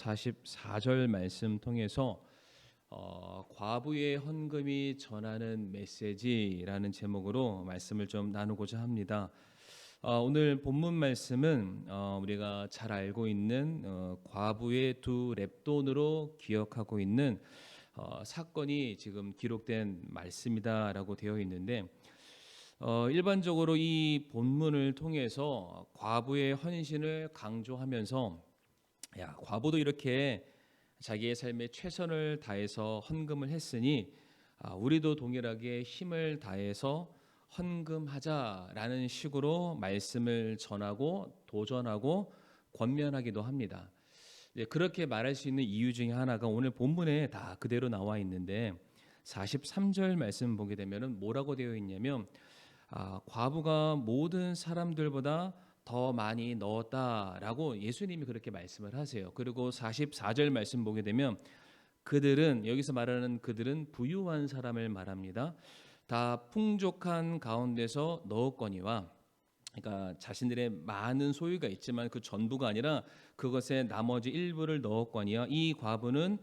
44절 말씀 통해서 과부의 헌금이 전하는 메시지라는 제목으로 말씀을 좀 나누고자 합니다. 오늘 본문 말씀은 우리가 잘 알고 있는 과부의 두 렙돈으로 기억하고 있는 사건이 지금 기록된 말씀이다라고 되어 있는데, 일반적으로 이 본문을 통해서 과부의 헌신을 강조하면서 과부도 이렇게 자기의 삶에 최선을 다해서 헌금을 했으니 우리도 동일하게 힘을 다해서 헌금하자라는 식으로 말씀을 전하고 도전하고 권면하기도 합니다. 그렇게 말할 수 있는 이유 중에 하나가 오늘 본문에 다 그대로 나와 있는데, 43절 말씀 보게 되면 뭐라고 되어 있냐면 과부가 모든 사람들보다 더 많이 넣었다라고 예수님이 그렇게 말씀을 하세요. 그리고 44절 말씀 보게 되면 그들은, 여기서 말하는 그들은 부유한 사람을 말합니다. 다 풍족한 가운데서 넣었거니와, 그러니까 자신들의 많은 소유가 있지만 그 전부가 아니라 그것의 나머지 일부를 넣었거니와, 이 과부는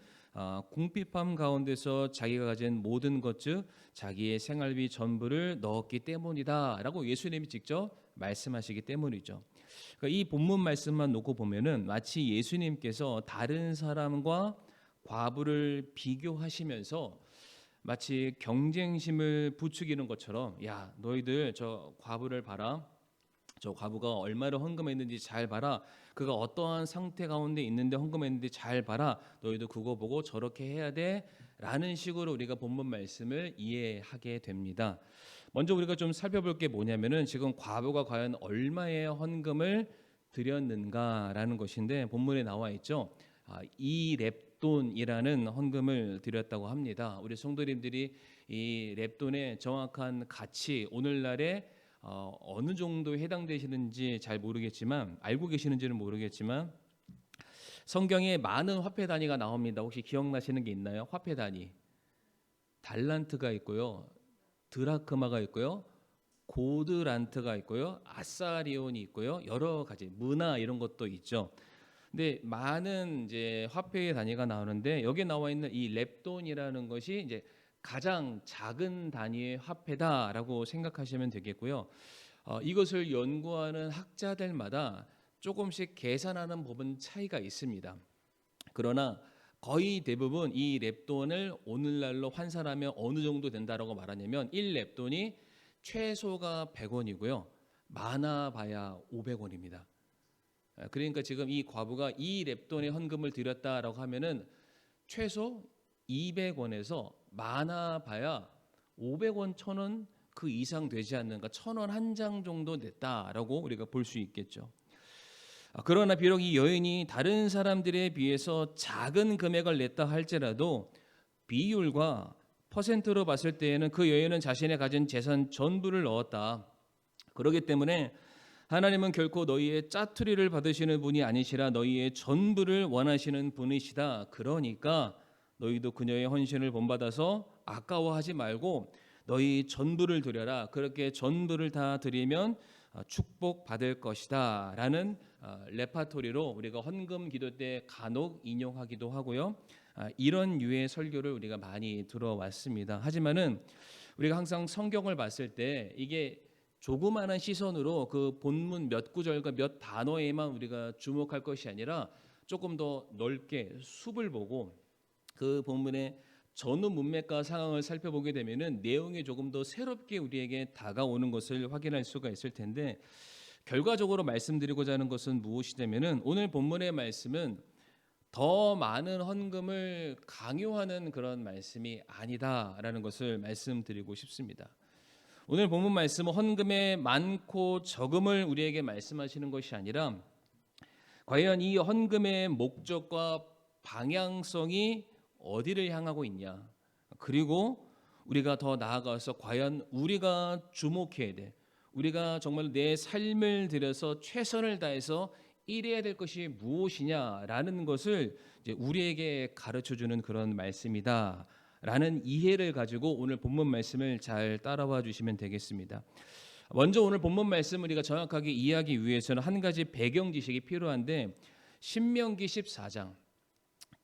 궁핍함 가운데서 자기가 가진 모든 것 즉 자기의 생활비 전부를 넣었기 때문이다라고 예수님이 직접 말씀하시기 때문이죠. 그러니까 이 본문 말씀만 놓고 보면은 마치 예수님께서 다른 사람과 과부를 비교하시면서 마치 경쟁심을 부추기는 것처럼, 야 너희들 저 과부를 봐라, 저 과부가 얼마를 헌금했는지 잘 봐라, 그가 어떠한 상태 가운데 있는데 헌금했는지 잘 봐라, 너희도 그거 보고 저렇게 해야 돼 라는 식으로 우리가 본문 말씀을 이해하게 됩니다. 먼저 우리가 좀 살펴볼 게 뭐냐면은 지금 과부가 과연 얼마의 헌금을 드렸는가라는 것인데, 본문에 나와 있죠. 이 렙돈이라는 헌금을 드렸다고 합니다. 우리 성도님들이 이 렙돈의 정확한 가치, 오늘날에 어느 정도에 해당되시는지 잘 모르겠지만, 알고 계시는지는 모르겠지만, 성경에 많은 화폐 단위가 나옵니다. 혹시 기억나시는 게 있나요? 화폐 단위. 달란트가 있고요, 드라크마가 있고요, 고드란트가 있고요, 아사리온이 있고요, 여러 가지 문화 이런 것도 있죠. 근데 많은 이제 화폐의 단위가 나오는데, 여기에 나와 있는 이 렙돈이라는 것이 이제 가장 작은 단위의 화폐다라고 생각하시면 되겠고요. 이것을 연구하는 학자들마다 조금씩 계산하는 법은 차이가 있습니다. 그러나 거의 대부분 이 렙돈을 오늘날로 환산하면 어느 정도 된다라고 말하냐면, 1렙돈이 최소가 100원이고요 많아봐야 500원입니다. 그러니까 지금 이 과부가 이 렙돈의 헌금을 드렸다라고 하면은 최소 200원에서 많아봐야 500원, 1000원 그 이상 되지 않는가, 1000원 한 장 정도 냈다라고 우리가 볼 수 있겠죠. 그러나 비록 이 여인이 다른 사람들에 비해서 작은 금액을 냈다 할지라도 비율과 퍼센트로 봤을 때에는 그 여인은 자신의 가진 재산 전부를 넣었다. 그렇기 때문에 하나님은 결코 너희의 짜투리를 받으시는 분이 아니시라 너희의 전부를 원하시는 분이시다. 그러니까 너희도 그녀의 헌신을 본받아서 아까워하지 말고 너희 전부를 드려라. 그렇게 전부를 다 드리면 축복받을 것이다 라는 레파토리로 우리가 헌금 기도 때 간혹 인용하기도 하고요. 이런 유의 설교를 우리가 많이 들어왔습니다. 하지만은 우리가 항상 성경을 봤을 때 이게 조그마한 시선으로 그 본문 몇 구절과 몇 단어에만 우리가 주목할 것이 아니라 조금 더 넓게 숲을 보고 그 본문의 전후 문맥과 상황을 살펴보게 되면은 내용이 조금 더 새롭게 우리에게 다가오는 것을 확인할 수가 있을 텐데, 결과적으로 말씀드리고자 하는 것은 무엇이냐면은 오늘 본문의 말씀은 더 많은 헌금을 강요하는 그런 말씀이 아니다라는 것을 말씀드리고 싶습니다. 오늘 본문 말씀은 헌금의 많고 적음을 우리에게 말씀하시는 것이 아니라 과연 이 헌금의 목적과 방향성이 어디를 향하고 있냐, 그리고 우리가 더 나아가서 과연 우리가 주목해야 돼, 우리가 정말 내 삶을 들여서 최선을 다해서 이래야 될 것이 무엇이냐라는 것을 이제 우리에게 가르쳐주는 그런 말씀이다 라는 이해를 가지고 오늘 본문 말씀을 잘 따라와 주시면 되겠습니다. 먼저 오늘 본문 말씀을 우리가 정확하게 이해하기 위해서는 한 가지 배경 지식이 필요한데, 신명기 14장,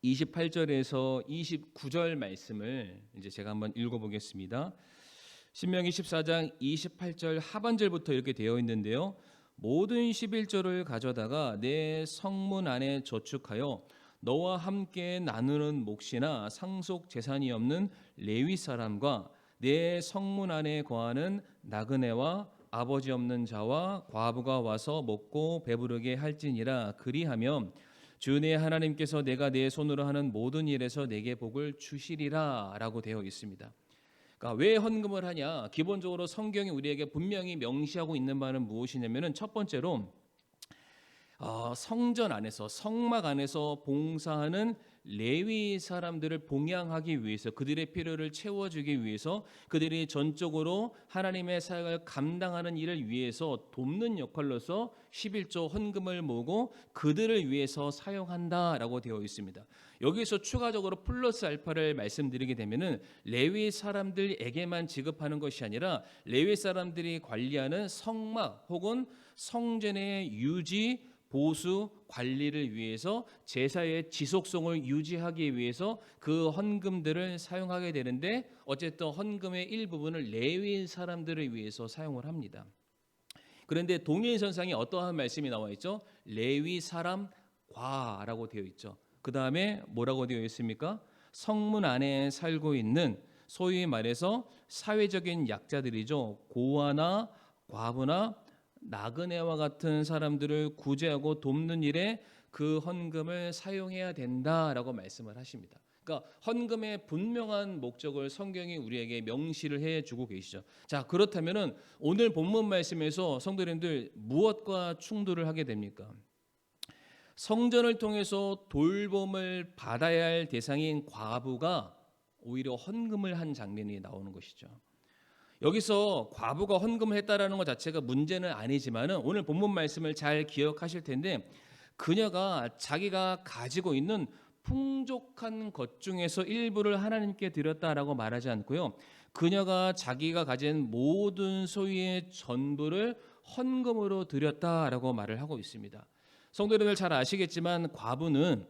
28절에서 29절 말씀을 이제 제가 한번 읽어보겠습니다. 신명기 14장 28절 하반절부터 이렇게 되어 있는데요. 모든 11조를 가져다가 내 성문 안에 저축하여 너와 함께 나누는 몫이나 상속 재산이 없는 레위 사람과 내 성문 안에 거하는 나그네와 아버지 없는 자와 과부가 와서 먹고 배부르게 할지니라. 그리하면 주 내 하나님께서 내가 내 손으로 하는 모든 일에서 내게 복을 주시리라 라고 되어 있습니다. 그러니까 왜 헌금을 하냐? 기본적으로 성경이 우리에게 분명히 명시하고 있는 바는 무엇이냐면은 첫 번째로 성전 안에서 성막 안에서 봉사하는 레위 사람들을 봉양하기 위해서 그들의 필요를 채워주기 위해서 그들이 전적으로 하나님의 사역을 감당하는 일을 위해서 돕는 역할로서 11조 헌금을 모으고 그들을 위해서 사용한다라고 되어 있습니다. 여기서 추가적으로 플러스 알파를 말씀드리게 되면은 레위 사람들에게만 지급하는 것이 아니라 레위 사람들이 관리하는 성막 혹은 성전의 유지 보수 관리를 위해서 제사의 지속성을 유지하기 위해서 그 헌금들을 사용하게 되는데 어쨌든 헌금의 일부분을 레위 사람들을 위해서 사용을 합니다. 그런데 동일선상에 어떠한 말씀이 나와 있죠? 레위 사람 과라고 되어 있죠. 그 다음에 뭐라고 되어 있습니까? 성문 안에 살고 있는 소위 말해서 사회적인 약자들이죠. 고아나 과부나 나그네와 같은 사람들을 구제하고 돕는 일에 그 헌금을 사용해야 된다라고 말씀을 하십니다. 그러니까 헌금의 분명한 목적을 성경이 우리에게 명시를 해주고 계시죠. 자, 그렇다면은 오늘 본문 말씀에서 성도님들 무엇과 충돌을 하게 됩니까? 성전을 통해서 돌봄을 받아야 할 대상인 과부가 오히려 헌금을 한 장면이 나오는 것이죠. 여기서 과부가 헌금을 했다라는 것 자체가 문제는 아니지만은 오늘 본문 말씀을 잘 기억하실 텐데 그녀가 자기가 가지고 있는 풍족한 것 중에서 일부를 하나님께 드렸다라고 말하지 않고요. 그녀가 자기가 가진 모든 소유의 전부를 헌금으로 드렸다라고 말을 하고 있습니다. 성도 여러분들 잘 아시겠지만 과부는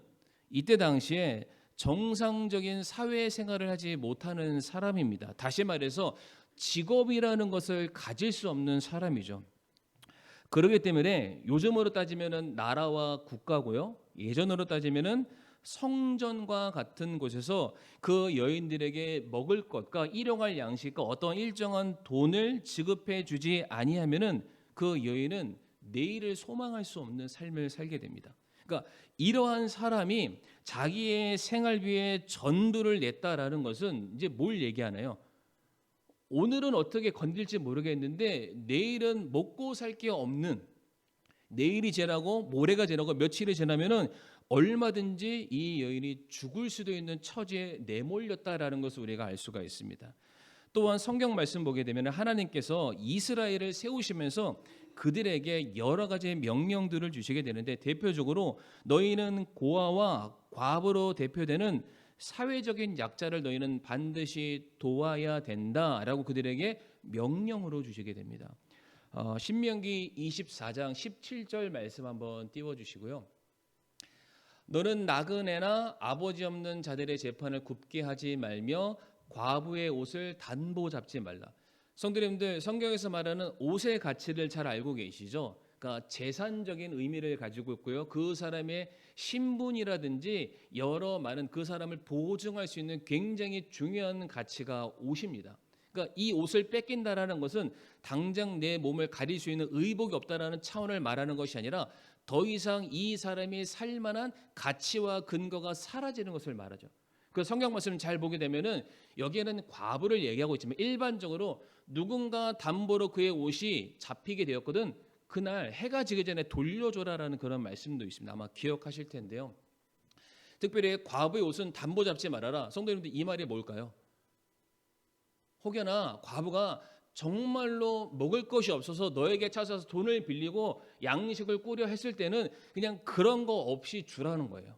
이때 당시에 정상적인 사회생활을 하지 못하는 사람입니다. 다시 말해서 직업이라는 것을 가질 수 없는 사람이죠. 그렇기 때문에 요즘으로 따지면은 나라와 국가고요. 예전으로 따지면은 성전과 같은 곳에서 그 여인들에게 먹을 것과 일용할 양식과 어떤 일정한 돈을 지급해 주지 아니하면은 그 여인은 내일을 소망할 수 없는 삶을 살게 됩니다. 그러니까 이러한 사람이 자기의 생활비에 전부를 냈다라는 것은 이제 뭘 얘기하나요? 오늘은 어떻게 건들지 모르겠는데 내일은 먹고 살 게 없는, 내일이 지나고 모레가 지나고 며칠이 지나면은 얼마든지 이 여인이 죽을 수도 있는 처지에 내몰렸다라는 것을 우리가 알 수가 있습니다. 또한 성경 말씀 보게 되면 하나님께서 이스라엘을 세우시면서 그들에게 여러 가지 명령들을 주시게 되는데 대표적으로 너희는 고아와 과부로 대표되는 사회적인 약자를 너희는 반드시 도와야 된다라고 그들에게 명령으로 주시게 됩니다. 신명기 24장 17절 말씀 한번 띄워주시고요. 너는 나그네나 아버지 없는 자들의 재판을 굽게 하지 말며 과부의 옷을 단보 잡지 말라. 성도님들 성경에서 말하는 옷의 가치를 잘 알고 계시죠? 그러니까 재산적인 의미를 가지고 있고요. 그 사람의 신분이라든지 여러 많은 그 사람을 보증할 수 있는 굉장히 중요한 가치가 옷입니다. 그러니까 이 옷을 뺏긴다라는 것은 당장 내 몸을 가릴 수 있는 의복이 없다라는 차원을 말하는 것이 아니라 더 이상 이 사람이 살 만한 가치와 근거가 사라지는 것을 말하죠. 그 성경 말씀을 잘 보게 되면은 여기에는 과부를 얘기하고 있지만 일반적으로 누군가 담보로 그의 옷이 잡히게 되었거든 그날 해가 지기 전에 돌려줘라라는 그런 말씀도 있습니다. 아마 기억하실 텐데요. 특별히 과부의 옷은 담보 잡지 말아라. 성도님들 이 말이 뭘까요? 혹여나 과부가 정말로 먹을 것이 없어서 너에게 찾아서 돈을 빌리고 양식을 꾸려 했을 때는 그냥 그런 거 없이 주라는 거예요.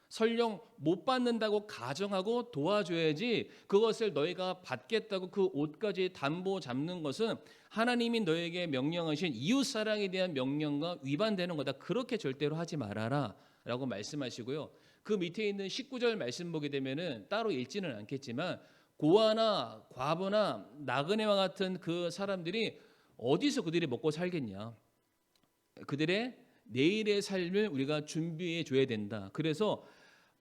설령 못 받는다고 가정하고 도와줘야지 그것을 너희가 받겠다고 그 옷까지 담보 잡는 것은 하나님이 너에게 명령하신 이웃사랑에 대한 명령과 위반되는 거다. 그렇게 절대로 하지 말아라 라고 말씀하시고요. 그 밑에 있는 19절 말씀 보게 되면은 따로 읽지는 않겠지만 고아나 과부나 나그네와 같은 그 사람들이 어디서 그들이 먹고 살겠냐. 그들의 내일의 삶을 우리가 준비해 줘야 된다. 그래서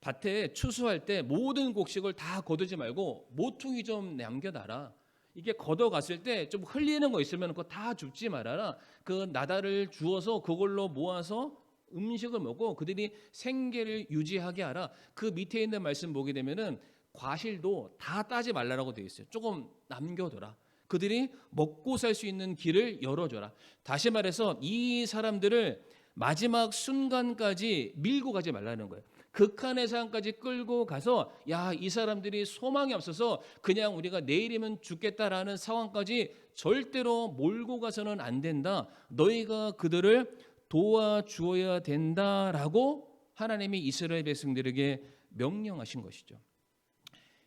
밭에 추수할 때 모든 곡식을 다 거두지 말고 모퉁이 좀 남겨놔라. 이게 걷어갔을 때 좀 흘리는 거 있으면 그거 다 줍지 말아라. 그 나달을 주어서 그걸로 모아서 음식을 먹고 그들이 생계를 유지하게 하라. 그 밑에 있는 말씀 보게 되면은 과실도 다 따지 말라라고 되어 있어요. 조금 남겨둬라. 그들이 먹고 살 수 있는 길을 열어줘라. 다시 말해서 이 사람들을 마지막 순간까지 밀고 가지 말라는 거예요. 극한의 상황까지 끌고 가서 야, 이 사람들이 소망이 없어서 그냥 우리가 내일이면 죽겠다라는 상황까지 절대로 몰고 가서는 안 된다. 너희가 그들을 도와주어야 된다라고 하나님이 이스라엘 백성들에게 명령하신 것이죠.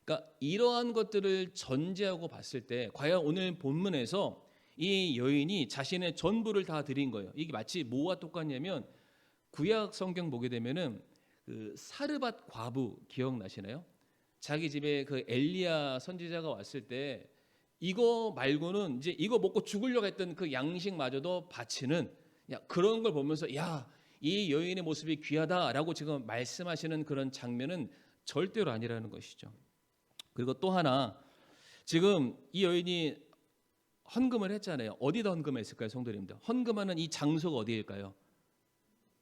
그러니까 이러한 것들을 전제하고 봤을 때 과연 오늘 본문에서 이 여인이 자신의 전부를 다 드린 거예요. 이게 마치 뭐와 똑같냐면 구약 성경 보게 되면은 그 사르밧 과부 기억나시나요? 자기 집에 그 엘리야 선지자가 왔을 때 이거 말고는 이제 이거 먹고 죽으려고 했던 그 양식마저도 바치는 그런 걸 보면서 야, 이 여인의 모습이 귀하다라고 지금 말씀하시는 그런 장면은 절대로 아니라는 것이죠. 그리고 또 하나 지금 이 여인이 헌금을 했잖아요. 어디다 헌금했을까요, 성도님들? 헌금하는 이 장소가 어디일까요?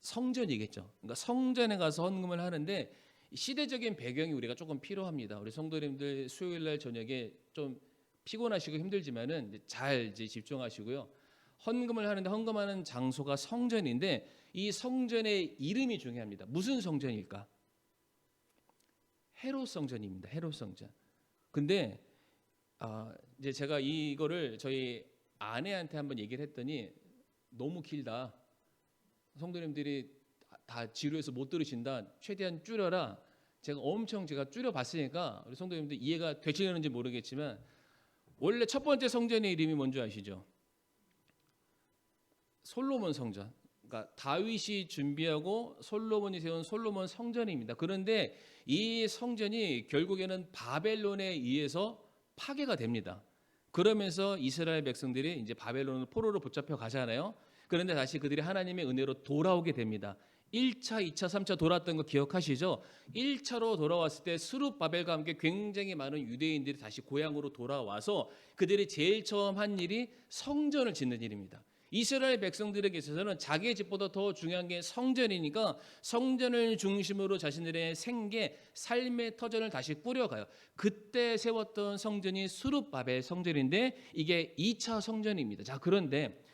성전이겠죠. 그러니까 성전에 가서 헌금을 하는데 시대적인 배경이 우리가 조금 필요합니다. 우리 성도님들 수요일 날 저녁에 좀 피곤하시고 힘들지만은 잘 이제 집중하시고요. 헌금을 하는데 헌금하는 장소가 성전인데 이 성전의 이름이 중요합니다. 무슨 성전일까? 헤롯 성전입니다. 헤롯 성전. 근데 이제 제가 이거를 저희 아내한테 한번 얘기를 했더니 너무 길다. 성도님들이 다 지루해서 못 들으신다. 최대한 줄여라. 제가 줄여봤으니까 우리 성도님들 이해가 되시는지 모르겠지만 원래 첫 번째 성전의 이름이 뭔지 아시죠? 솔로몬 성전. 그러니까 다윗이 준비하고 솔로몬이 세운 솔로몬 성전입니다. 그런데 이 성전이 결국에는 바벨론에 의해서 파괴가 됩니다. 그러면서 이스라엘 백성들이 이제 바벨론을 포로로 붙잡혀 가잖아요. 그런데 다시 그들이 하나님의 은혜로 돌아오게 됩니다. 1차, 2차, 3차 돌아왔던 거 기억하시죠? 1차로 돌아왔을 때 스룹바벨과 함께 굉장히 많은 유대인들이 다시 고향으로 돌아와서 그들이 제일 처음 한 일이 성전을 짓는 일입니다. 이스라엘 백성들에게 있어서는 자기의 집보다 더 중요한 게 성전이니까 성전을 중심으로 자신들의 생계, 삶의 터전을 다시 꾸려가요. 그때 세웠던 성전이 스룹바벨 성전인데 이게 2차 성전입니다. 자, 그런데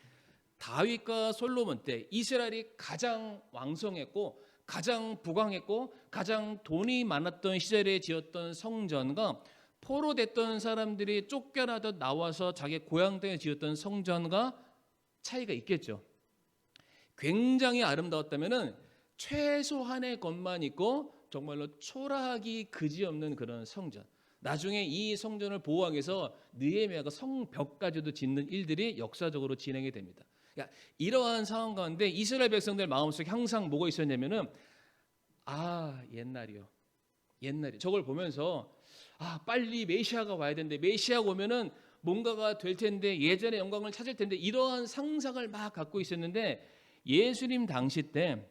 다윗과 솔로몬 때 이스라엘이 가장 왕성했고 가장 부강했고 가장 돈이 많았던 시절에 지었던 성전과 포로됐던 사람들이 쫓겨나듯 나와서 자기 고향 땅에 지었던 성전과 차이가 있겠죠. 굉장히 아름다웠다면은 최소한의 것만 있고 정말로 초라하기 그지없는 그런 성전. 나중에 이 성전을 보호하기 위해서 느헤미야가 성벽까지도 짓는 일들이 역사적으로 진행이 됩니다. 그러니까 이러한 상황 가운데 이스라엘 백성들 마음속에 항상 뭐가 있었냐면은 옛날이요. 저걸 보면서 빨리 메시아가 와야 되는데 메시아가 오면은 뭔가가 될 텐데 예전의 영광을 찾을 텐데 이러한 상상을 막 갖고 있었는데 예수님 당시 때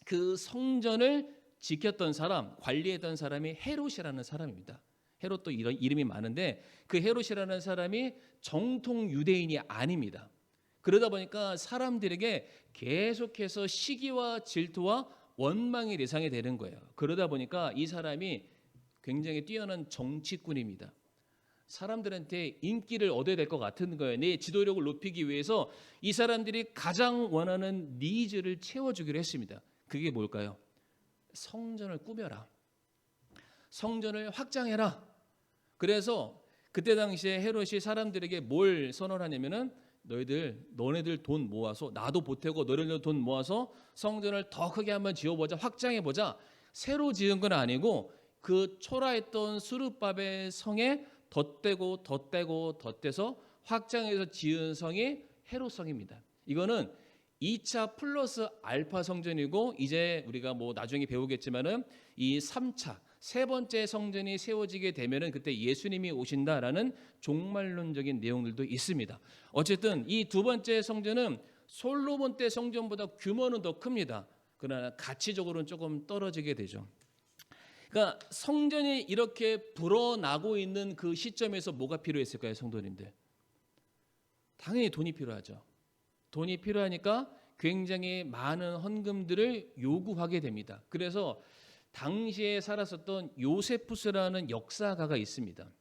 그 성전을 지켰던 사람, 관리했던 사람이 헤롯이라는 사람입니다. 헤롯도 이런 이름이 많은데 그 헤롯이라는 사람이 정통 유대인이 아닙니다. 그러다 보니까 사람들에게 계속해서 시기와 질투와 원망의 대상이 되는 거예요. 그러다 보니까 이 사람이 굉장히 뛰어난 정치꾼입니다. 사람들한테 인기를 얻어야 될 것 같은 거예요. 내 지도력을 높이기 위해서 이 사람들이 가장 원하는 니즈를 채워주기로 했습니다. 그게 뭘까요? 성전을 꾸며라. 성전을 확장해라. 그래서 그때 당시에 헤롯이 사람들에게 뭘 선언하냐면은 너네들 돈 모아서 나도 보태고 너네들 돈 모아서 성전을 더 크게 한번 지어보자, 확장해보자. 새로 지은 건 아니고 그 초라했던 스룹바벨 성에 덧대서 확장해서 지은 성이 헤롯 성입니다. 이거는 2차 플러스 알파 성전이고 이제 우리가 뭐 나중에 배우겠지만은 이 3차 세 번째 성전이 세워지게 되면은 그때 예수님이 오신다라는 종말론적인 내용들도 있습니다. 어쨌든 이 두 번째 성전은 솔로몬 때 성전보다 규모는 더 큽니다. 그러나 가치적으로는 조금 떨어지게 되죠. 그러니까 성전이 이렇게 불어나고 있는 그 시점에서 뭐가 필요했을까요, 성도님들? 당연히 돈이 필요하죠. 돈이 필요하니까 굉장히 많은 헌금들을 요구하게 됩니다. 그래서 당시에 살았었던 요세푸스라는 역사가가 있습니다.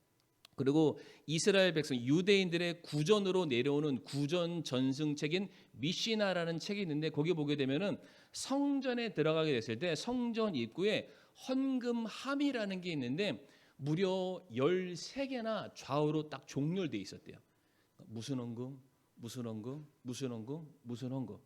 그리고 이스라엘 백성 유대인들의 구전으로 내려오는 구전 전승책인 미시나라는 책이 있는데 거기 보게 되면은 성전에 들어가게 됐을 때 성전 입구에 헌금함이라는 게 있는데 무려 13개나 좌우로 딱 종렬돼 있었대요. 무슨 헌금, 무슨 헌금, 무슨 헌금, 무슨 헌금.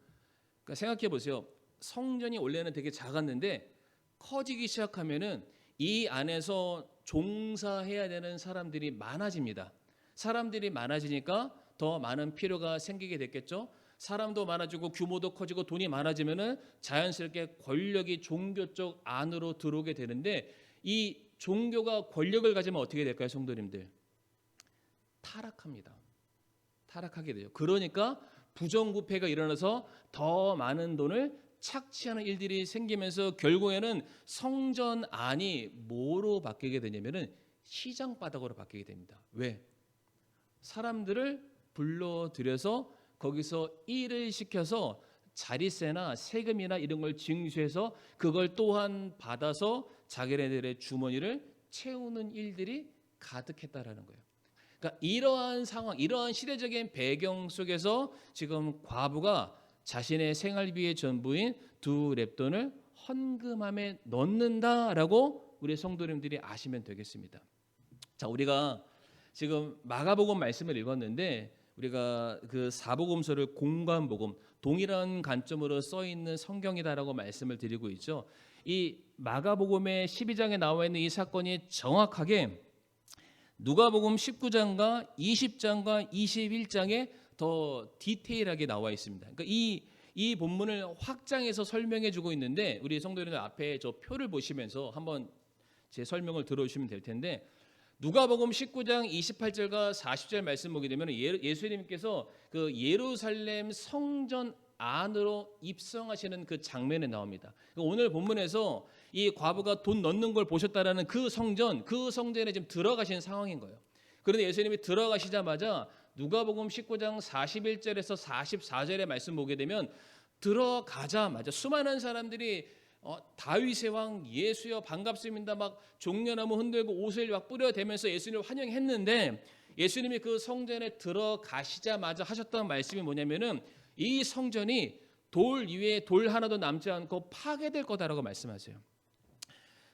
그러니까 생각해 보세요. 성전이 원래는 되게 작았는데 커지기 시작하면은 이 안에서 종사해야 되는 사람들이 많아집니다. 사람들이 많아지니까 더 많은 필요가 생기게 됐겠죠. 사람도 많아지고 규모도 커지고 돈이 많아지면은 자연스럽게 권력이 종교 쪽 안으로 들어오게 되는데 이 종교가 권력을 가지면 어떻게 될까요, 성도님들? 타락합니다. 타락하게 돼요. 그러니까 부정부패가 일어나서 더 많은 돈을 착취하는 일들이 생기면서 결국에는 성전 안이 뭐로 바뀌게 되냐면은 시장 바닥으로 바뀌게 됩니다. 왜? 사람들을 불러들여서 거기서 일을 시켜서 자릿세나 세금이나 이런 걸 징수해서 그걸 또한 받아서 자기네들의 주머니를 채우는 일들이 가득했다라는 거예요. 그러니까 이러한 상황, 이러한 시대적인 배경 속에서 지금 과부가 자신의 생활비의 전부인 2렙돈을 헌금함에 넣는다라고 우리 성도님들이 아시면 되겠습니다. 자, 우리가 지금 마가복음 말씀을 읽었는데 우리가 그 사복음서를 공관복음, 동일한 관점으로 써 있는 성경이다라고 말씀을 드리고 있죠. 이 마가복음의 12장에 나와 있는 이 사건이 정확하게 누가복음 19장과 20장과 21장에 더 디테일하게 나와 있습니다. 그러니까 이 본문을 확장해서 설명해 주고 있는데 우리 성도님들 앞에 저 표를 보시면서 한번 제 설명을 들어주시면 될 텐데 누가복음 19장 28절과 40절 말씀 보게 되면 예수님께서 그 예루살렘 성전 안으로 입성하시는 그 장면에 나옵니다. 오늘 본문에서 이 과부가 돈 넣는 걸 보셨다라는 그 성전에 지금 들어가신 상황인 거예요. 그런데 예수님이 들어가시자마자 누가복음 19장 41절에서 44절의 말씀 보게 되면 들어가자마자 수많은 사람들이 다윗의 왕 예수여 반갑습니다 막 종려나무 흔들고 옷을 막 뿌려대면서 예수님을 환영했는데 예수님이 그 성전에 들어가시자마자 하셨던 말씀이 뭐냐면은 이 성전이 돌 위에 돌 하나도 남지 않고 파괴될 거다라고 말씀하세요.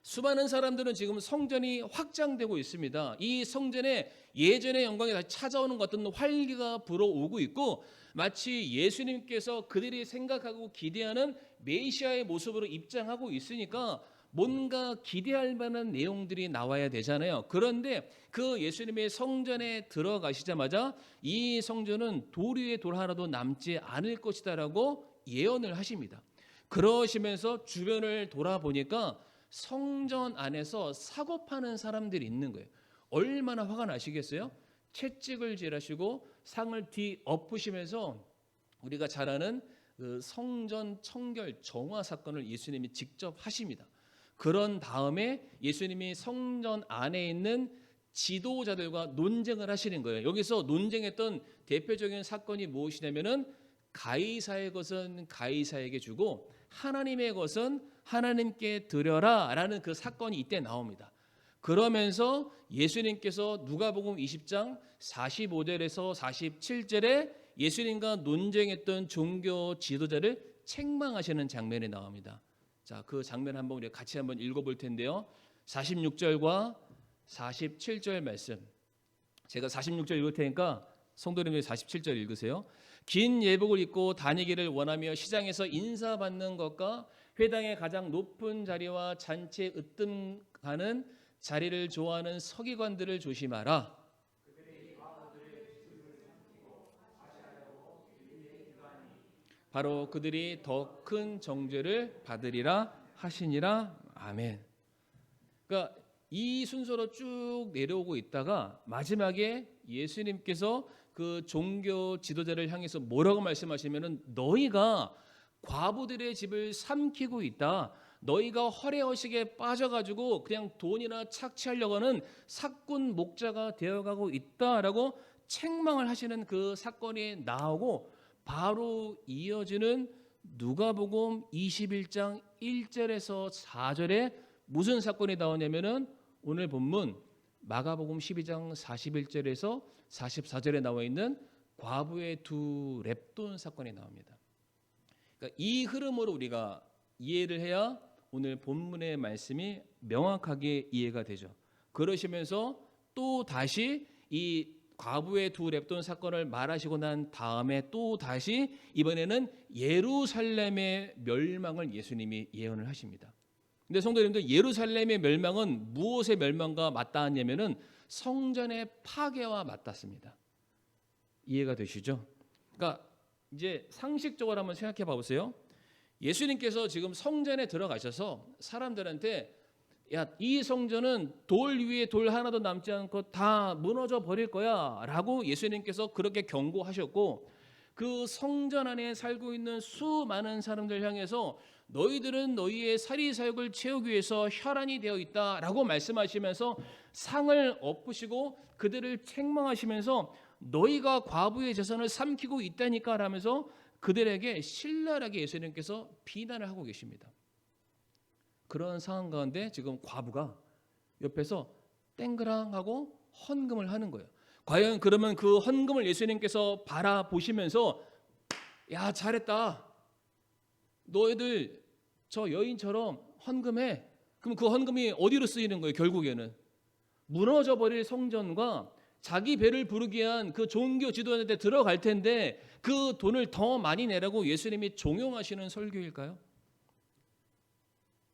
수많은 사람들은 지금 성전이 확장되고 있습니다. 이 성전에 예전의 영광이 다시 찾아오는 것 같은 활기가 불어오고 있고 마치 예수님께서 그들이 생각하고 기대하는 메시아의 모습으로 입장하고 있으니까 뭔가 기대할 만한 내용들이 나와야 되잖아요. 그런데 그 예수님의 성전에 들어가시자마자 이 성전은 돌 위에 돌 하나도 남지 않을 것이다라고 예언을 하십니다. 그러시면서 주변을 돌아보니까 성전 안에서 사고 파는 사람들이 있는 거예요. 얼마나 화가 나시겠어요? 채찍을 질하시고 상을 뒤엎으시면서 우리가 잘 아는 그 성전 청결 정화 사건을 예수님이 직접 하십니다. 그런 다음에 예수님이 성전 안에 있는 지도자들과 논쟁을 하시는 거예요. 여기서 논쟁했던 대표적인 사건이 무엇이냐면은 가이사의 것은 가이사에게 주고 하나님의 것은 하나님께 드려라라는 그 사건이 이때 나옵니다. 그러면서 예수님께서 누가복음 20장 45절에서 47절에 예수님과 논쟁했던 종교 지도자를 책망하시는 장면이 나옵니다. 자, 그 장면 한번 우리 같이 한번 읽어볼 텐데요. 46절과 47절 말씀. 제가 46절 읽을 테니까 성도님들이 47절 읽으세요. 긴 예복을 입고 다니기를 원하며 시장에서 인사받는 것과 회당의 가장 높은 자리와 잔치에 으뜸가는 자리를 좋아하는 서기관들을 조심하라. 바로 그들이 더 큰 정죄를 받으리라 하시니라. 아멘. 그러니까 이 순서로 쭉 내려오고 있다가 마지막에 예수님께서 그 종교 지도자를 향해서 뭐라고 말씀하시면은 너희가 과부들의 집을 삼키고 있다. 너희가 허례허식에 빠져가지고 그냥 돈이나 착취하려고 하는 사꾼 목자가 되어가고 있다라고 책망을 하시는 그 사건이 나오고 바로 이어지는 누가복음 21장 1절에서 4절에 무슨 사건이 나오냐면은 오늘 본문 마가복음 12장 41절에서 44절에 나와 있는 과부의 두 렙돈 사건이 나옵니다. 그러니까 이 흐름으로 우리가 이해를 해야 오늘 본문의 말씀이 명확하게 이해가 되죠. 그러시면서 또 다시 이 과부의 두 렙돈 사건을 말하시고 난 다음에 또 다시 이번에는 예루살렘의 멸망을 예수님이 예언을 하십니다. 근데 성도님들, 예루살렘의 멸망은 무엇의 멸망과 맞닿았냐면은 성전의 파괴와 맞닿습니다. 이해가 되시죠? 그러니까 이제 상식적으로 한번 생각해 봐보세요. 예수님께서 지금 성전에 들어가셔서 사람들한테 야, 이 성전은 돌 위에 돌 하나도 남지 않고 다 무너져 버릴 거야 라고 예수님께서 그렇게 경고하셨고, 그 성전 안에 살고 있는 수많은 사람들 향해서 너희들은 너희의 사리사욕을 채우기 위해서 혈안이 되어 있다라고 말씀하시면서 상을 엎으시고 그들을 책망하시면서 너희가 과부의 재산을 삼키고 있다니까 라면서 그들에게 신랄하게 예수님께서 비난을 하고 계십니다. 그런 상황 가운데 지금 과부가 옆에서 땡그랑하고 헌금을 하는 거예요. 과연 그러면 그 헌금을 예수님께서 바라보시면서 야, 잘했다, 너희들 저 여인처럼 헌금해. 그럼 그 헌금이 어디로 쓰이는 거예요? 결국에는 무너져 버릴 성전과 자기 배를 부르게 한 그 종교 지도자한테 들어갈 텐데 그 돈을 더 많이 내라고 예수님이 종용하시는 설교일까요?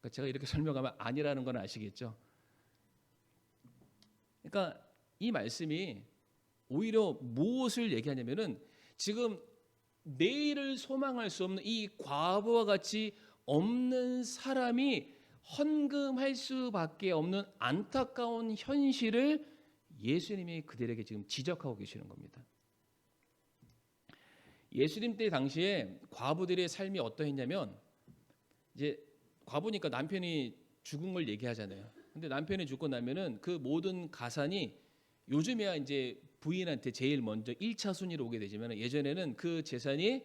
그러니까 제가 이렇게 설명하면 아니라는 건 아시겠죠? 그러니까 이 말씀이 오히려 무엇을 얘기하냐면은 지금 내일을 소망할 수 없는 이 과부와 같이 없는 사람이 헌금할 수밖에 없는 안타까운 현실을 예수님이 그들에게 지금 지적하고 계시는 겁니다. 예수님 때 당시에 과부들의 삶이 어떠했냐면, 이제 과부니까 남편이 죽은 걸 얘기하잖아요. 근데 남편이 죽고 나면은 그 모든 가산이 요즘에야 이제 부인한테 제일 먼저 1차 순위로 오게 되지만 예전에는 그 재산이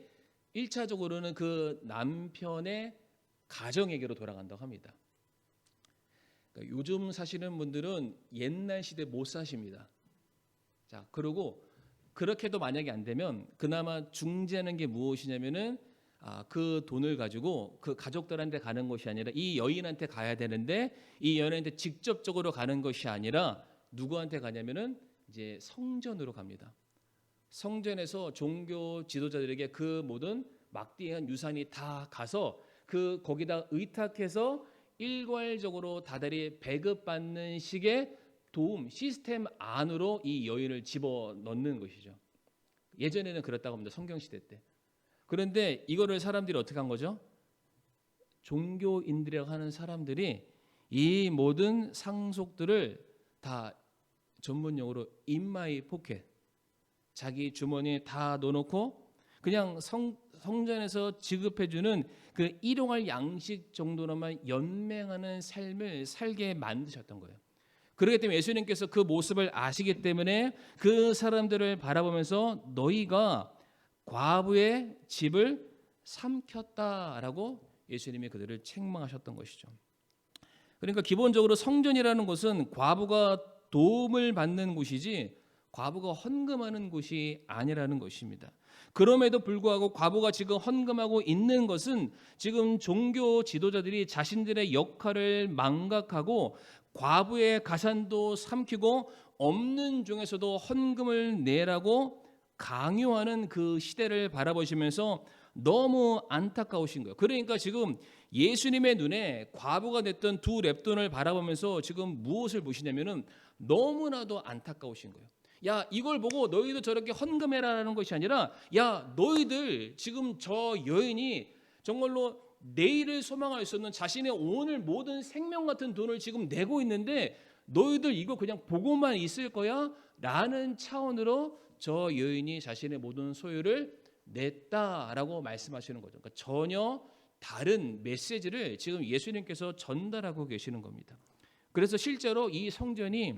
1차적으로는 그 남편의 가정에게로 돌아간다고 합니다. 그러니까 요즘 사시는 분들은 옛날 시대 못 사십니다. 자, 그리고 그렇게도 만약에 안 되면 그나마 중재하는 게 무엇이냐면은 그 돈을 가지고 그 가족들한테 가는 것이 아니라 이 여인한테 가야 되는데 이 여인한테 직접적으로 가는 것이 아니라 누구한테 가냐면은 이제 성전으로 갑니다. 성전에서 종교 지도자들에게 그 모든 막대한 유산이 다 가서 그 거기다 의탁해서 일괄적으로 다달이 배급받는 식의 도움 시스템 안으로 이 여인을 집어넣는 것이죠. 예전에는 그렇다고 합니다. 성경시대 때. 그런데 이거를 사람들이 어떻게 한 거죠? 종교인들이라고 하는 사람들이 이 모든 상속들을 다 전문용어로 in my pocket, 자기 주머니에 다 넣어놓고 그냥 성전에서 지급해주는 그 일용할 양식 정도로만 연맹하는 삶을 살게 만드셨던 거예요. 그렇기 때문에 예수님께서 그 모습을 아시기 때문에 그 사람들을 바라보면서 너희가 과부의 집을 삼켰다라고 예수님이 그들을 책망하셨던 것이죠. 그러니까 기본적으로 성전이라는 곳은 과부가 도움을 받는 곳이지 과부가 헌금하는 곳이 아니라는 것입니다. 그럼에도 불구하고 과부가 지금 헌금하고 있는 것은 지금 종교 지도자들이 자신들의 역할을 망각하고 과부의 가산도 삼키고 없는 중에서도 헌금을 내라고 강요하는 그 시대를 바라보시면서 너무 안타까우신 거예요. 그러니까 지금 예수님의 눈에 과부가 됐던 두 렙돈을 바라보면서 지금 무엇을 보시냐면은 너무나도 안타까우신 거예요. 야, 이걸 보고 너희도 저렇게 헌금해라라는 것이 아니라, 야, 너희들 지금 저 여인이 정말로 내일을 소망할 수 없는 자신의 오늘 모든 생명 같은 돈을 지금 내고 있는데 너희들 이거 그냥 보고만 있을 거야? 라는 차원으로 저 여인이 자신의 모든 소유를 냈다라고 말씀하시는 거죠. 그러니까 전혀 다른 메시지를 지금 예수님께서 전달하고 계시는 겁니다. 그래서 실제로 이 성전이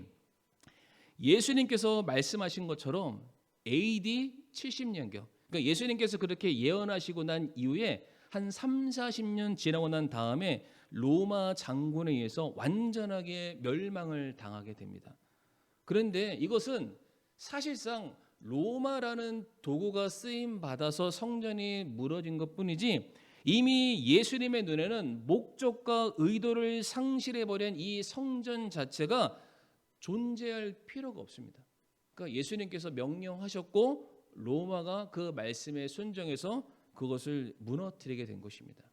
예수님께서 말씀하신 것처럼 AD 70년경, 그러니까 예수님께서 그렇게 예언하시고 난 이후에 한 3, 40년 지나고 난 다음에 로마 장군에 의해서 완전하게 멸망을 당하게 됩니다. 그런데 이것은 사실상 로마라는 도구가 쓰임 받아서 성전이 무너진 것뿐이지, 이미 예수님의 눈에는 목적과 의도를 상실해 버린 이 성전 자체가 존재할 필요가 없습니다. 그러니까 예수님께서 명령하셨고 로마가 그 말씀에 순종해서 그것을 무너뜨리게 된 것입니다.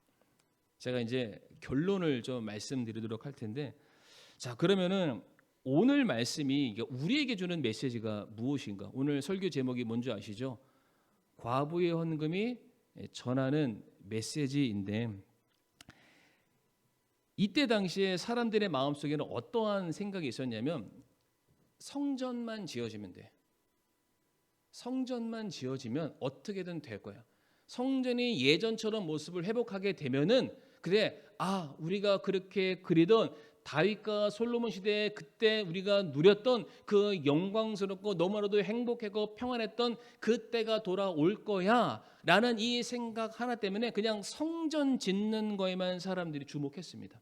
제가 이제 결론을 좀 말씀드리도록 할 텐데, 자, 그러면은 오늘 말씀이 우리에게 주는 메시지가 무엇인가? 오늘 설교 제목이 뭔지 아시죠? 과부의 헌금이 전하는 메시지인데, 이때 당시에 사람들의 마음속에는 어떠한 생각이 있었냐면, 성전만 지어지면 돼. 성전만 지어지면 어떻게든 될 거야. 성전이 예전처럼 모습을 회복하게 되면은, 그래, 아, 우리가 그렇게 그리던 다윗과 솔로몬 시대에 그때 우리가 누렸던 그 영광스럽고 너무나도 행복하고 평안했던 그때가 돌아올 거야 라는 이 생각 하나 때문에 그냥 성전 짓는 거에만 사람들이 주목했습니다.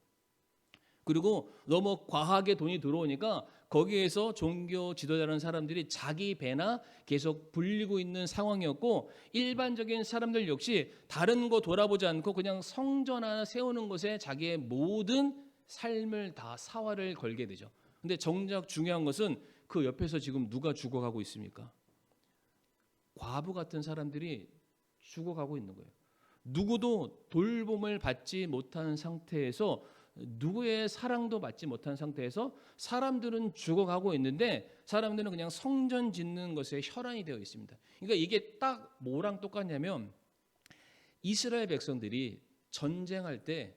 그리고 너무 과하게 돈이 들어오니까 거기에서 종교 지도자라는 사람들이 자기 배나 계속 불리고 있는 상황이었고, 일반적인 사람들 역시 다른 거 돌아보지 않고 그냥 성전 하나 세우는 것에 자기의 모든 삶을 다 사활을 걸게 되죠. 근데 정작 중요한 것은 그 옆에서 지금 누가 죽어가고 있습니까? 과부 같은 사람들이 죽어가고 있는 거예요. 누구도 돌봄을 받지 못한 상태에서, 누구의 사랑도 받지 못한 상태에서 사람들은 죽어가고 있는데 사람들은 그냥 성전 짓는 것에 혈안이 되어 있습니다. 그러니까 이게 딱 뭐랑 똑같냐면, 이스라엘 백성들이 전쟁할 때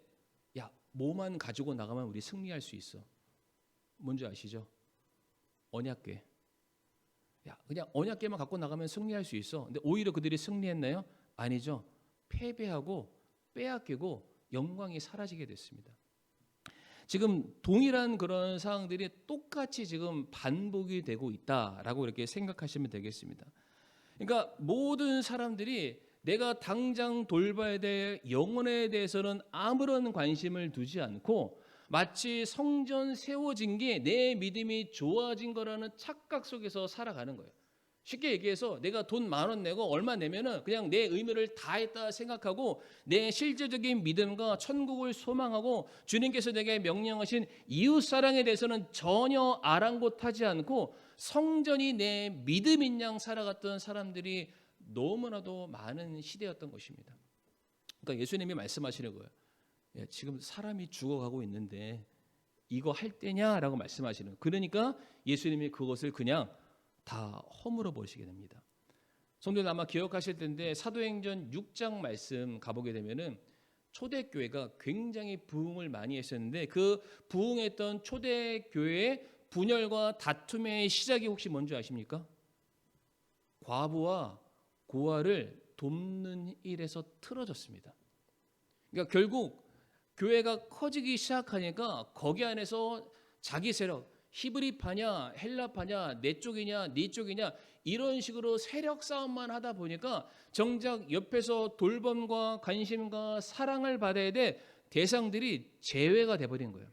야, 뭐만 가지고 나가면 우리 승리할 수 있어. 뭔지 아시죠? 언약궤. 야, 그냥 언약궤만 갖고 나가면 승리할 수 있어. 근데 오히려 그들이 승리했나요? 아니죠. 패배하고 빼앗기고 영광이 사라지게 됐습니다. 지금 동일한 그런 상황들이 똑같이 지금 반복이 되고 있다라고 이렇게 생각하시면 되겠습니다. 그러니까 모든 사람들이 내가 당장 돌봐야 될 영혼에 대해서는 아무런 관심을 두지 않고 마치 성전 세워진 게 내 믿음이 좋아진 거라는 착각 속에서 살아가는 거예요. 쉽게 얘기해서 내가 돈 10,000원 내고 얼마 내면은 그냥 내 의무를 다했다 생각하고 내 실제적인 믿음과 천국을 소망하고 주님께서 내게 명령하신 이웃 사랑에 대해서는 전혀 아랑곳하지 않고 성전이 내 믿음인 양 살아갔던 사람들이 너무나도 많은 시대였던 것입니다. 그러니까 예수님이 말씀하시는 거예요. 야, 지금 사람이 죽어가고 있는데 이거 할 때냐라고 말씀하시는 거예요. 그러니까 예수님이 그것을 그냥 다 허물어 버리시게 됩니다. 성도들 아마 기억하실 텐데 사도행전 6장 말씀 가보게 되면은 초대교회가 굉장히 부흥을 많이 했었는데 그 부흥했던 초대교회의 분열과 다툼의 시작이 혹시 뭔지 아십니까? 과부와 고아를 돕는 일에서 틀어졌습니다. 그러니까 결국 교회가 커지기 시작하니까 거기 안에서 자기 세력, 히브리파냐 헬라파냐 내 쪽이냐 네 쪽이냐 이런 식으로 세력 싸움만 하다 보니까 정작 옆에서 돌봄과 관심과 사랑을 받아야 될 대상들이 제외가 돼버린 거예요.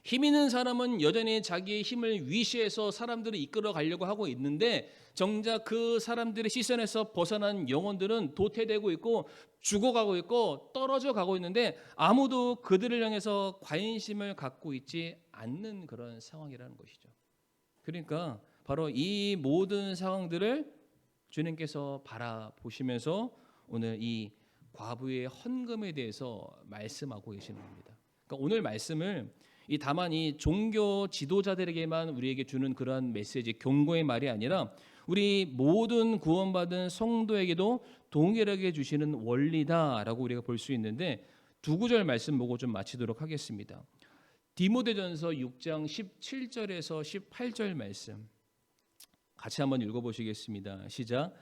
힘 있는 사람은 여전히 자기의 힘을 위시해서 사람들을 이끌어 가려고 하고 있는데 정작 그 사람들의 시선에서 벗어난 영혼들은 도태되고 있고 죽어가고 있고 떨어져 가고 있는데 아무도 그들을 향해서 관심을 갖고 있지 않는 그런 상황이라는 것이죠. 그러니까 바로 이 모든 상황들을 주님께서 바라보시면서 오늘 이 과부의 헌금에 대해서 말씀하고 계시는 겁니다. 그러니까 오늘 말씀을 다만 이 종교 지도자들에게만 우리에게 주는 그러한 메시지, 경고의 말이 아니라 우리 모든 구원받은 성도에게도 동일하게 주시는 원리다라고 우리가 볼 수 있는데, 두 구절 말씀 보고 좀 마치도록 하겠습니다. 디모데전서 6장 17절에서 18절 말씀 같이 한번 읽어보시겠습니다. 시작.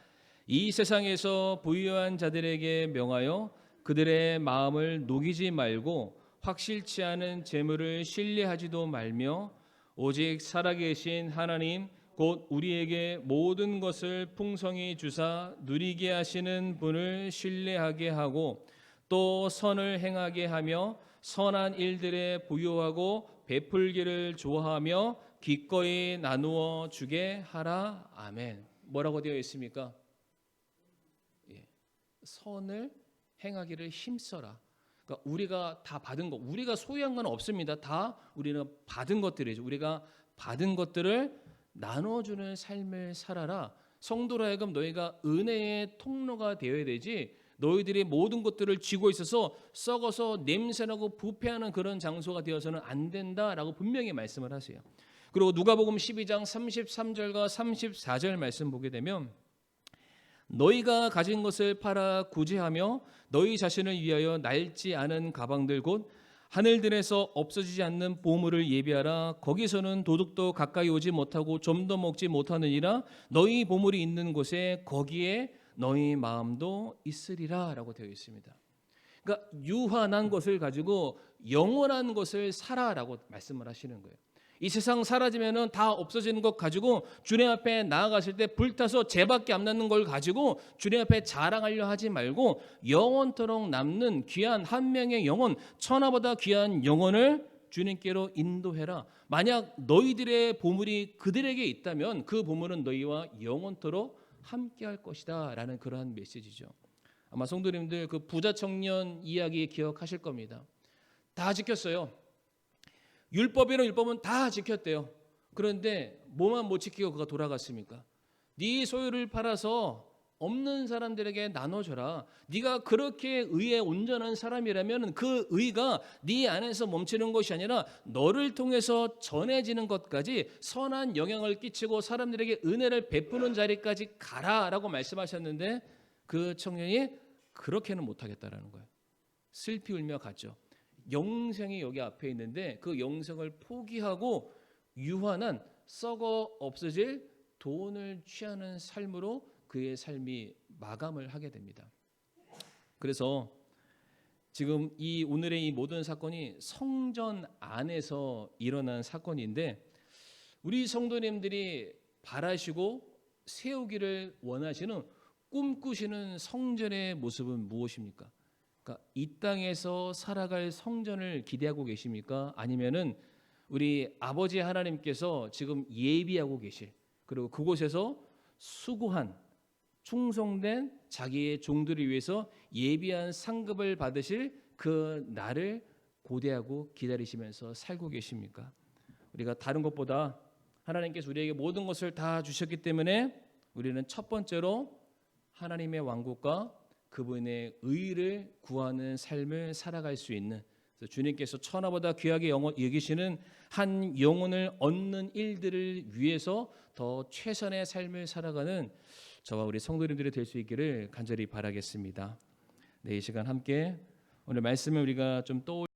이 세상에서 부유한 자들에게 명하여 그들의 마음을 녹이지 말고 확실치 않은 재물을 신뢰하지도 말며 오직 살아계신 하나님 곧 우리에게 모든 것을 풍성히 주사 누리게 하시는 분을 신뢰하게 하고 또 선을 행하게 하며 선한 일들에 부유하고 베풀기를 좋아하며 기꺼이 나누어 주게 하라. 아멘. 뭐라고 되어 있습니까? 선을 행하기를 힘써라. 그러니까 우리가 다 받은 것, 우리가 소유한 건 없습니다. 다 우리는 받은 것들이죠. 우리가 받은 것들을 나눠주는 삶을 살아라. 성도로 하여금 너희가 은혜의 통로가 되어야 되지, 너희들이 모든 것들을 쥐고 있어서 썩어서 냄새나고 부패하는 그런 장소가 되어서는 안 된다라고 분명히 말씀을 하세요. 그리고 누가복음 12장 33절과 34절 말씀 보게 되면 너희가 가진 것을 팔아 구제하며 너희 자신을 위하여 낡지 않은 가방들 곧 하늘들에서 없어지지 않는 보물을 예비하라. 거기서는 도둑도 가까이 오지 못하고 좀도 먹지 못하느니라. 너희 보물이 있는 곳에 거기에 너희 마음도 있으리라 라고 되어 있습니다. 그러니까 유한한 것을 가지고 영원한 것을 살아라고 말씀을 하시는 거예요. 이 세상 사라지면은 다 없어지는 것 가지고 주님 앞에 나아갔을 때 불타서 죄밖에 안 남는 걸 가지고 주님 앞에 자랑하려 하지 말고 영원토록 남는 귀한 한 명의 영혼, 천하보다 귀한 영혼을 주님께로 인도해라. 만약 너희들의 보물이 그들에게 있다면 그 보물은 너희와 영원토록 함께 할 것이다 라는 그러한 메시지죠. 아마 성도님들 그 부자 청년 이야기 기억하실 겁니다. 다 지켰어요. 율법이란 율법은 다 지켰대요. 그런데 뭐만 못 지키고 그가 돌아갔습니까? 네 소유를 팔아서 없는 사람들에게 나눠줘라. 네가 그렇게 의에 온전한 사람이라면 그 의가 네 안에서 멈추는 것이 아니라 너를 통해서 전해지는 것까지 선한 영향을 끼치고 사람들에게 은혜를 베푸는 자리까지 가라라고 말씀하셨는데 그 청년이 그렇게는 못하겠다라는 거예요. 슬피 울며 갔죠. 영생이 여기 앞에 있는데 그 영생을 포기하고 유한한 썩어 없어질 돈을 취하는 삶으로 그의 삶이 마감을 하게 됩니다. 그래서 지금 이 오늘의 이 모든 사건이 성전 안에서 일어난 사건인데 우리 성도님들이 바라시고 세우기를 원하시는 꿈꾸시는 성전의 모습은 무엇입니까? 그러니까 이 땅에서 살아갈 성전을 기대하고 계십니까? 아니면은 우리 아버지 하나님께서 지금 예비하고 계실, 그리고 그곳에서 수고한 충성된 자기의 종들을 위해서 예비한 상급을 받으실 그 날을 고대하고 기다리시면서 살고 계십니까? 우리가 다른 것보다 하나님께서 우리에게 모든 것을 다 주셨기 때문에 우리는 첫 번째로 하나님의 왕국과 그분의 의를 구하는 삶을 살아갈 수 있는, 주님께서 천하보다 귀하게 여기시는 한 영혼을 얻는 일들을 위해서 더 최선의 삶을 살아가는 저와 우리 성도님들이 될 수 있기를 간절히 바라겠습니다. 네, 이 시간 함께 오늘 말씀을 우리가 좀 떠올려